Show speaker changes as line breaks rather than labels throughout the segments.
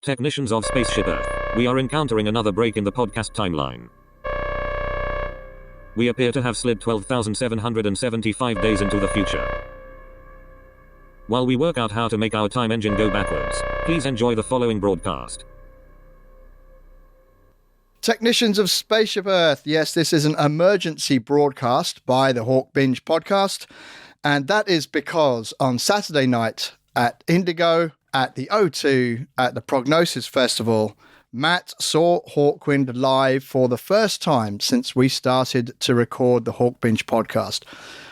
Technicians of Spaceship Earth, we are encountering another break in the podcast timeline. We appear to have slid 12,775 days into the future. While we work out how to make our time engine go backwards, please enjoy the following broadcast.
Technicians of Spaceship Earth, yes, this is an emergency broadcast by the Hawkbinge podcast, and that is because on Saturday night at Indigo, at the O2, at the Prognosis Festival, Matt saw Hawkwind live for the first time since we started to record the Hawkbinge podcast.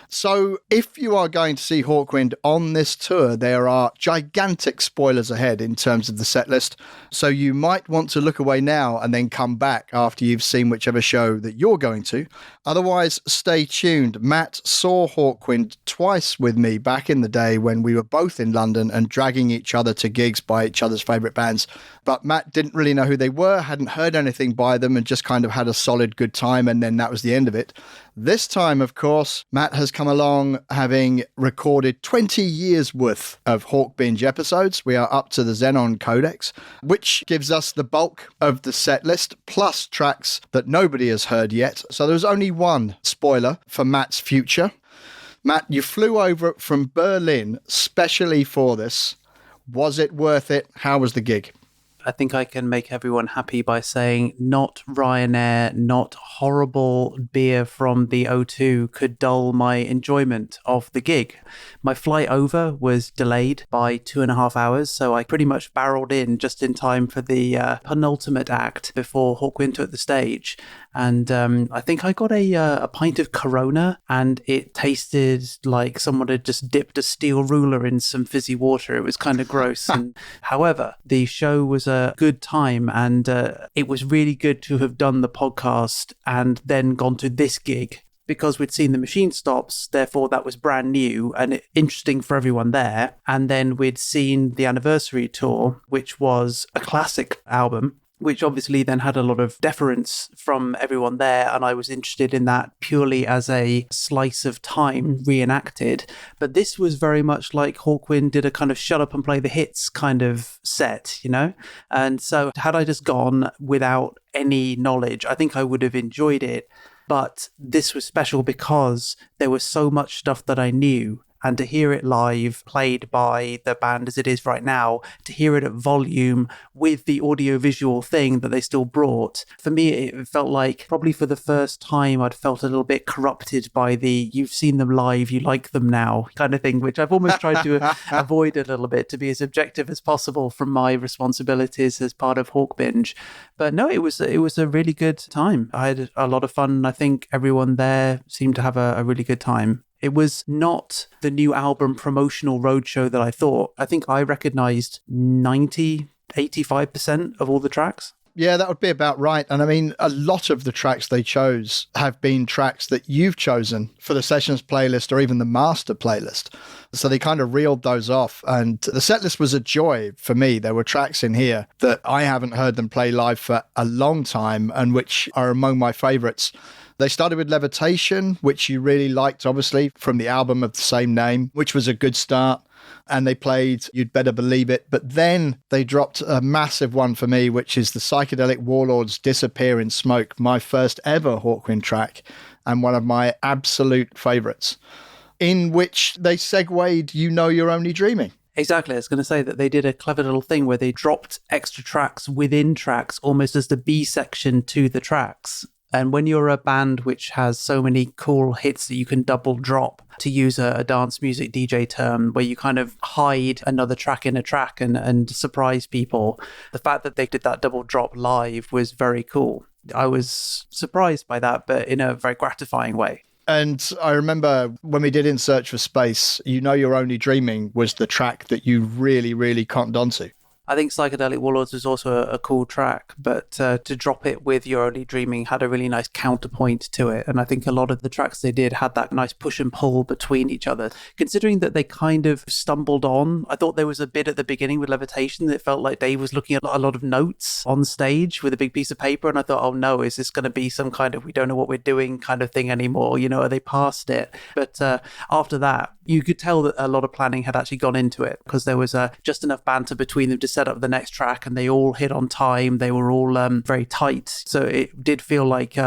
So if you are going to see Hawkwind on this tour, there are gigantic spoilers ahead in terms of the set list. So you might want to look away now and then come back after you've seen whichever show that you're going to. Otherwise, stay tuned. Matt saw Hawkwind twice with me back in the day when we were both in London and dragging each other to gigs by each other's favourite bands. But Matt didn't really know who they were, hadn't heard anything by them, and just kind of had a solid good time, and then that was the end of it. This time, of course, Matt has come along having recorded 20 years worth of Hawkbinge episodes. We are up to the Xenon Codex, which gives us the bulk of the set list, plus tracks that nobody has heard yet. So there's only one spoiler for Matt's future. Matt, you flew over from Berlin specially for this. Was it worth it? How was the gig?
I think I can make everyone happy by saying not Ryanair, not horrible beer from the O2 could dull my enjoyment of the gig. My flight over was delayed by 2.5 hours, so I pretty much barreled in just in time for the penultimate act before Hawkwind took the stage. And I think I got a pint of Corona, and it tasted like someone had just dipped a steel ruler in some fizzy water. It was kind of gross. And however, the show was a good time, and it was really good to have done the podcast and then gone to this gig, because we'd seen the Machine Stops, therefore that was brand new and interesting for everyone there. And then we'd seen the anniversary tour, which was a classic album, which obviously then had a lot of deference from everyone there. And I was interested in that purely as a slice of time reenacted. But this was very much like Hawkwind did a kind of shut up and play the hits kind of set, you know? And so had I just gone without any knowledge, I think I would have enjoyed it. But this was special because there was so much stuff that I knew. And to hear it live, played by the band as it is right now, to hear it at volume with the audiovisual thing that they still brought, for me, it felt like probably for the first time I'd felt a little bit corrupted by the you've seen them live, you like them now kind of thing, which I've almost tried to avoid a little bit, to be as objective as possible from my responsibilities as part of Hawkbinge. But no, it was a really good time. I had a lot of fun. I think everyone there seemed to have a really good time. It was not the new album promotional roadshow that I thought. I think I recognized 85% of all the tracks.
Yeah, that would be about right. And I mean, a lot of the tracks they chose have been tracks that you've chosen for the Sessions playlist or even the Master playlist. So they kind of reeled those off. And the setlist was a joy for me. There were tracks in here that I haven't heard them play live for a long time and which are among my favorites. They started with Levitation, which you really liked, obviously, from the album of the same name, which was a good start. And they played You'd Better Believe It. But then they dropped a massive one for me, which is the Psychedelic Warlords Disappear in Smoke, my first ever Hawkwind track and one of my absolute favourites, in which they segued You Know You're Only Dreaming.
Exactly. I was going to say that they did a clever little thing where they dropped extra tracks within tracks, almost as the B section to the tracks. And when you're a band which has so many cool hits that you can double drop, to use a dance music DJ term, where you kind of hide another track in a track and surprise people, the fact that they did that double drop live was very cool. I was surprised by that, but in a very gratifying way.
And I remember when we did In Search for Space, You Know You're Only Dreaming was the track that you really, really cottoned onto.
I think Psychedelic Warlords was also a cool track, but to drop it with You're Only Dreaming had a really nice counterpoint to it. And I think a lot of the tracks they did had that nice push and pull between each other. Considering that they kind of stumbled on, I thought there was a bit at the beginning with Levitation that felt like Dave was looking at a lot of notes on stage with a big piece of paper. And I thought, oh no, is this going to be some kind of we don't know what we're doing kind of thing anymore? You know, are they past it? But after that, You could tell that a lot of planning had actually gone into it because there was just enough banter between them to set up the next track, and they all hit on time. They were all very tight. So it did feel like,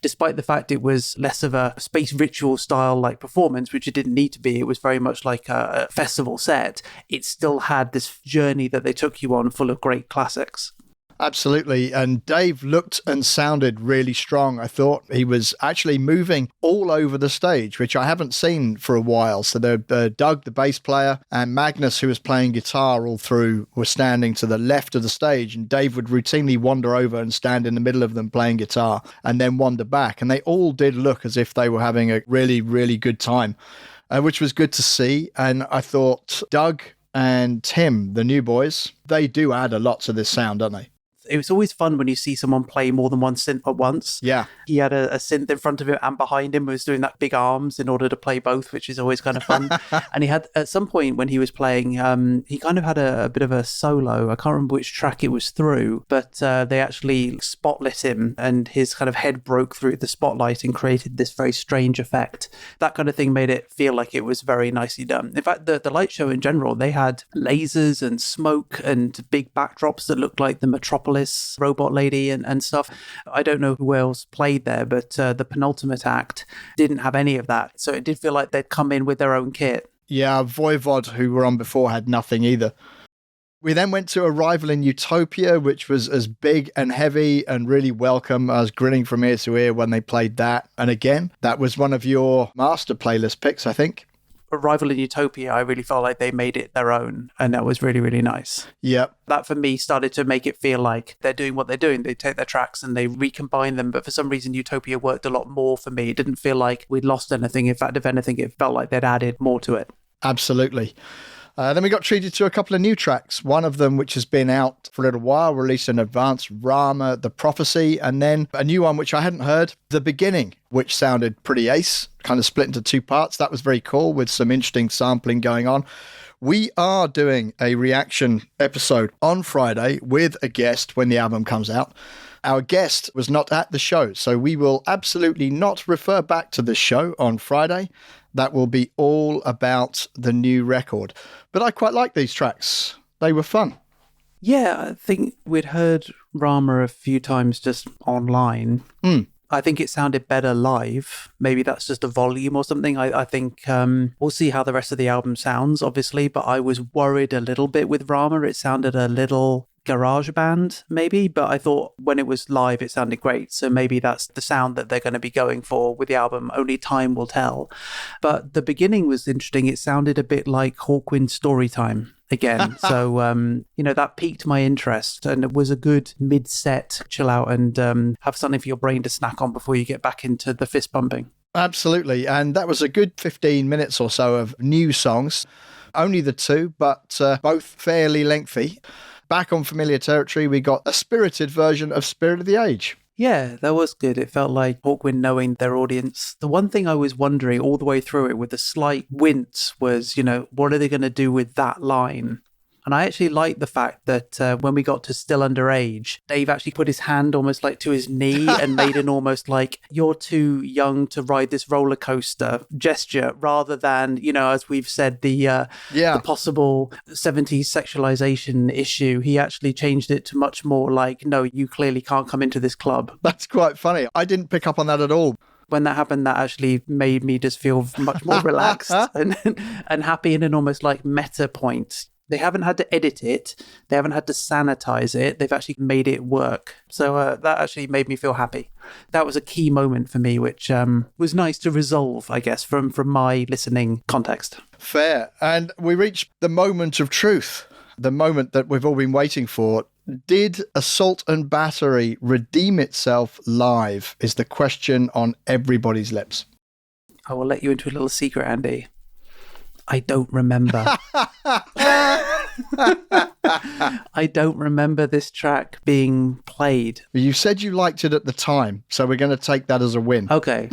despite the fact it was less of a space ritual style like performance, which it didn't need to be, it was very much like a festival set. It still had this journey that they took you on full of great classics.
Absolutely. And Dave looked and sounded really strong. I thought he was actually moving all over the stage, which I haven't seen for a while. So Doug, the bass player, and Magnus, who was playing guitar all through, were standing to the left of the stage. And Dave would routinely wander over and stand in the middle of them playing guitar and then wander back. And they all did look as if they were having a really, really good time, which was good to see. And I thought Doug and Tim, the new boys, they do add a lot to this sound, don't they?
It was always fun when you see someone play more than one synth at once.
Yeah.
He had a synth in front of him and behind him, was doing that big arms in order to play both, which is always kind of fun. And he had, at some point when he was playing, he kind of had a bit of a solo. I can't remember which track it was through, but they actually spotlit him and his kind of head broke through the spotlight and created this very strange effect. That kind of thing made it feel like it was very nicely done. In fact, the light show in general, they had lasers and smoke and big backdrops that looked like the Metropolis robot lady and stuff. I don't know who else played there, but the penultimate act didn't have any of that. So it did feel like they'd come in with their own kit.
Yeah, Voivod, who were on before, had nothing either. We then went to Arrival in Utopia, which was as big and heavy and really welcome. I was grinning from ear to ear when they played that. And again, that was one of your master playlist picks, I think.
Arrival in Utopia, I really felt like they made it their own, and that was really, really nice.
Yep.
That for me started to make it feel like they're doing what they're doing. They take their tracks and they recombine them, but for some reason Utopia worked a lot more for me. It didn't feel like we'd lost anything. In fact, if anything, it felt like they'd added more to it.
Absolutely. Then we got treated to a couple of new tracks. One of them, which has been out for a little while, released in advance, Rama, The Prophecy, and then a new one, which I hadn't heard, The Beginning, which sounded pretty ace, kind of split into two parts. That was very cool with some interesting sampling going on. We are doing a reaction episode on Friday with a guest when the album comes out. Our guest was not at the show, so we will absolutely not refer back to this show on Friday. That will be all about the new record. But I quite like these tracks. They were fun.
Yeah, I think we'd heard Rama a few times just online. I think it sounded better live. Maybe that's just a volume or something. I think we'll see how the rest of the album sounds, obviously. But I was worried a little bit with Rama. It sounded a little garage band, maybe. But I thought when it was live, it sounded great. So maybe that's the sound that they're going to be going for with the album. Only time will tell. But the beginning was interesting. It sounded a bit like Hawkwind Storytime again. So, that piqued my interest, and it was a good mid-set chill out and have something for your brain to snack on before you get back into the fist pumping. Absolutely.
And that was a good 15 minutes or so of new songs. Only the two, but both fairly lengthy. Back on familiar territory, we got a spirited version of Spirit of the Age.
Yeah, that was good. It felt like Hawkwind knowing their audience. The one thing I was wondering all the way through it with a slight wince was, what are they going to do with that line? And I actually liked the fact that when we got to Still Underage, Dave actually put his hand almost like to his knee and made an almost like, you're too young to ride this roller coaster gesture, rather than, as we've said, the possible 70s sexualization issue. He actually changed it to much more like, no, you clearly can't come into this club.
That's quite funny. I didn't pick up on that at all.
When that happened, that actually made me just feel much more relaxed and happy in an almost like meta point. They haven't had to edit it. They haven't had to sanitize it. They've actually made it work. So that actually made me feel happy. That was a key moment for me, which was nice to resolve, I guess, from my listening context.
Fair. And we reached the moment of truth, the moment that we've all been waiting for. Did Assault and Battery redeem itself live is the question on everybody's lips.
I will let you into a little secret, Andy. I don't remember. I don't remember this track being played.
You said you liked it at the time, so we're going to take that as a win.
Okay.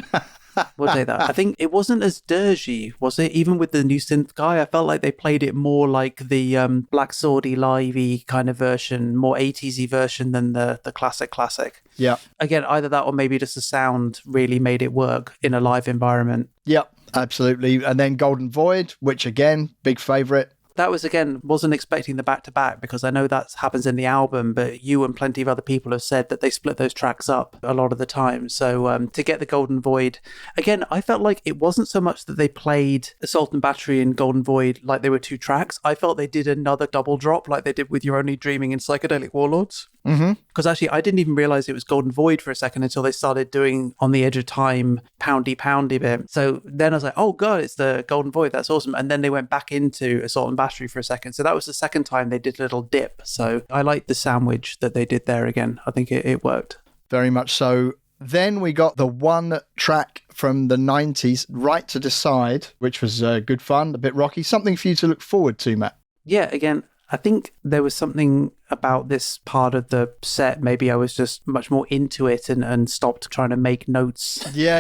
We'll take that. I think it wasn't as dirgy, was it? Even with the new synth guy, I felt like they played it more like the Black Swordy live-y kind of version, more 80s-y version than the classic.
Yeah.
Again, either that or maybe just the sound really made it work in a live environment.
Yep, absolutely. And then Golden Void, which again, big favourite.
That was, again, wasn't expecting the back-to-back because I know that happens in the album, but you and plenty of other people have said that they split those tracks up a lot of the time. So to get the Golden Void, again, I felt like it wasn't so much that they played Assault and Battery and Golden Void like they were 2 tracks. I felt they did another double drop like they did with You're Only Dreaming and Psychedelic Warlords. Because actually, I didn't even realize it was Golden Void for a second until they started doing On the Edge of Time, poundy bit. So then I was like, oh God, it's the Golden Void. That's awesome. And then they went back into Assault and Battery for a second. So that was the second time they did a little dip. So I liked the sandwich that they did there again. I think it worked.
Very much so. Then we got the one track from the 90s, Right to Decide, which was good fun, a bit rocky. Something for you to look forward to, Matt.
Yeah, again, I think there was something about this part of the set. Maybe I was just much more into it and stopped trying to make notes.
Yeah.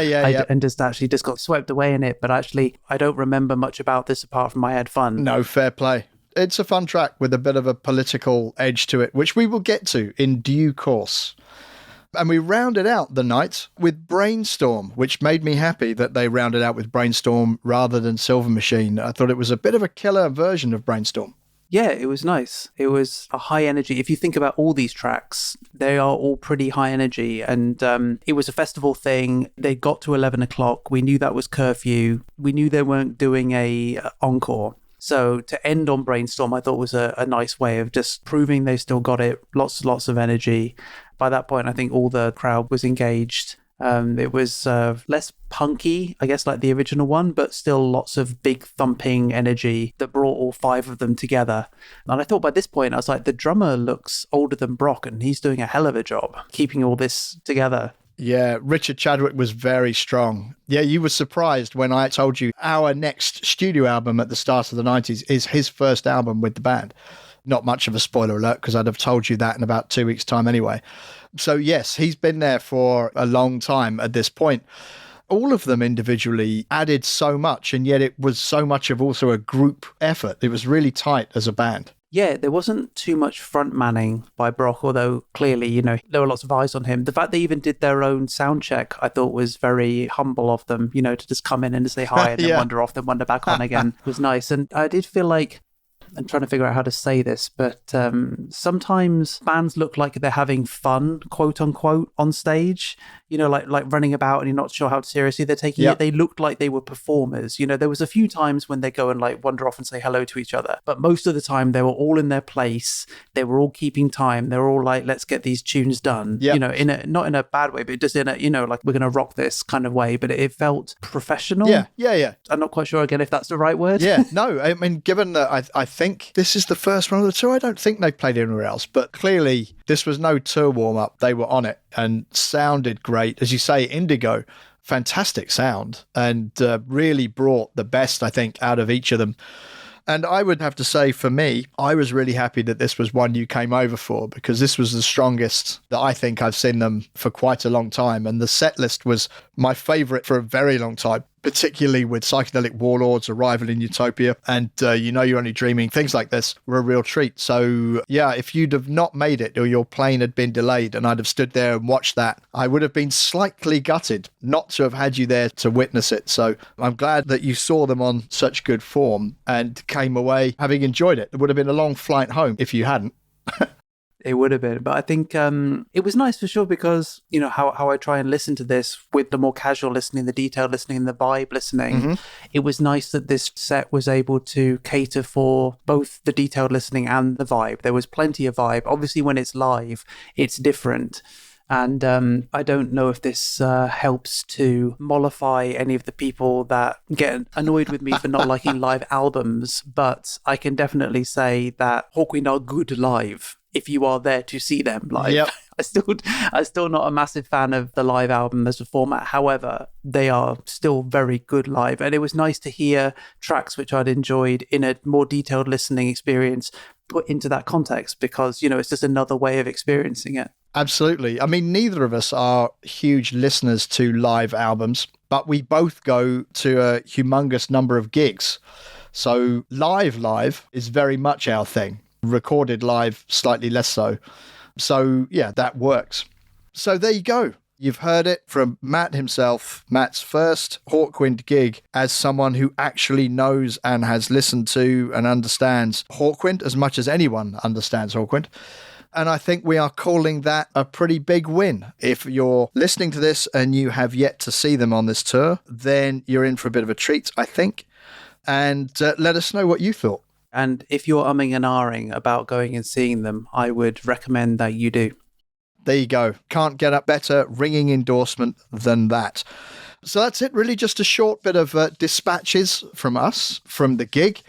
And just got swept away in it. But actually, I don't remember much about this apart from I had fun.
No, fair play. It's a fun track with a bit of a political edge to it, which we will get to in due course. And we rounded out the night with Brainstorm, which made me happy that they rounded out with Brainstorm rather than Silver Machine. I thought it was a bit of a killer version of Brainstorm.
Yeah, it was nice. It was a high energy. If you think about all these tracks, they are all pretty high energy. And it was a festival thing. They got to 11 o'clock. We knew that was curfew. We knew they weren't doing a encore. So to end on Brainstorm, I thought was a nice way of just proving they still got it. Lots of energy. By that point, I think all the crowd was engaged. It was less punky, I guess, like the original one, but still lots of big thumping energy that brought all 5 of them together. And I thought by this point, I was like, the drummer looks older than Brock, and he's doing a hell of a job keeping all this together.
Yeah, Richard Chadwick was very strong. Yeah, you were surprised when I told you our next studio album at the start of the 90s is his first album with the band. Not much of a spoiler alert, because I'd have told you that in about 2 weeks' time anyway. So yes, he's been there for a long time at this point. All of them individually added so much, and yet it was so much of also a group effort. It was really tight as a band.
Yeah, there wasn't too much front manning by Brock, although clearly, there were lots of eyes on him. The fact they even did their own sound check, I thought was very humble of them, to just come in and say hi and then wander off, then wander back on again was nice. And I did feel like, I'm trying to figure out how to say this, but sometimes bands look like they're having fun, quote unquote, on stage, like running about and you're not sure how seriously they're taking it. They looked like they were performers. There was a few times when they go and like wander off and say hello to each other, but most of the time they were all in their place. They were all keeping time. They were all like, let's get these tunes done, not in a bad way, but just in a, like we're going to rock this kind of way, but it felt professional.
Yeah.
I'm not quite sure again if that's the right word.
Yeah, no, I mean, given that I think this is the first one of the tour, I don't think they played anywhere else, but clearly this was no tour warm-up. They were on it and sounded great. As you say, Indigo, fantastic sound, and really brought the best, I think, out of each of them. And I would have to say, for me, I was really happy that this was one you came over for, because this was the strongest that I think I've seen them for quite a long time. And the set list was my favourite for a very long time, particularly with Psychedelic Warlords, Arrival in Utopia, and You're Only Dreaming. Things like this were a real treat. So yeah, if you'd have not made it or your plane had been delayed and I'd have stood there and watched that, I would have been slightly gutted not to have had you there to witness it. So I'm glad that you saw them on such good form and came away having enjoyed it. It would have been a long flight home if you hadn't.
It would have been, but I think it was nice for sure because, how I try and listen to this with the more casual listening, the detailed listening, the vibe listening. It was nice that this set was able to cater for both the detailed listening and the vibe. There was plenty of vibe. Obviously, when it's live, it's different. And I don't know if this helps to mollify any of the people that get annoyed with me for not liking live albums, but I can definitely say that Hawkwind are good live if you are there to see them live.
Yep.
I'm still not a massive fan of the live album as a format. However, they are still very good live. And it was nice to hear tracks which I'd enjoyed in a more detailed listening experience put into that context because, it's just another way of experiencing it.
Absolutely. I mean, neither of us are huge listeners to live albums, but we both go to a humongous number of gigs. So live is very much our thing. Recorded live, slightly less so. So yeah, that works. So there you go. You've heard it from Matt himself, Matt's first Hawkwind gig as someone who actually knows and has listened to and understands Hawkwind as much as anyone understands Hawkwind. And I think we are calling that a pretty big win. If you're listening to this and you have yet to see them on this tour, then you're in for a bit of a treat, I think. And let us know what you thought.
And if you're umming and ahhing about going and seeing them, I would recommend that you do.
There you go. Can't get a better ringing endorsement than that. So that's it, really. Just a short bit of dispatches from us from the gig.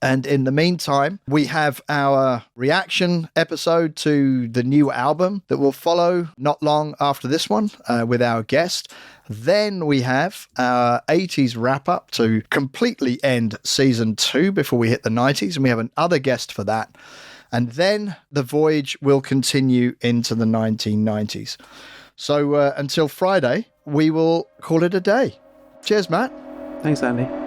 And in the meantime, we have our reaction episode to the new album that will follow not long after this one with our guest. Then we have our 80s wrap up to completely end season 2 before we hit the 90s. And we have another guest for that. And then the voyage will continue into the 1990s. So until Friday, we will call it a day. Cheers, Matt.
Thanks, Andy.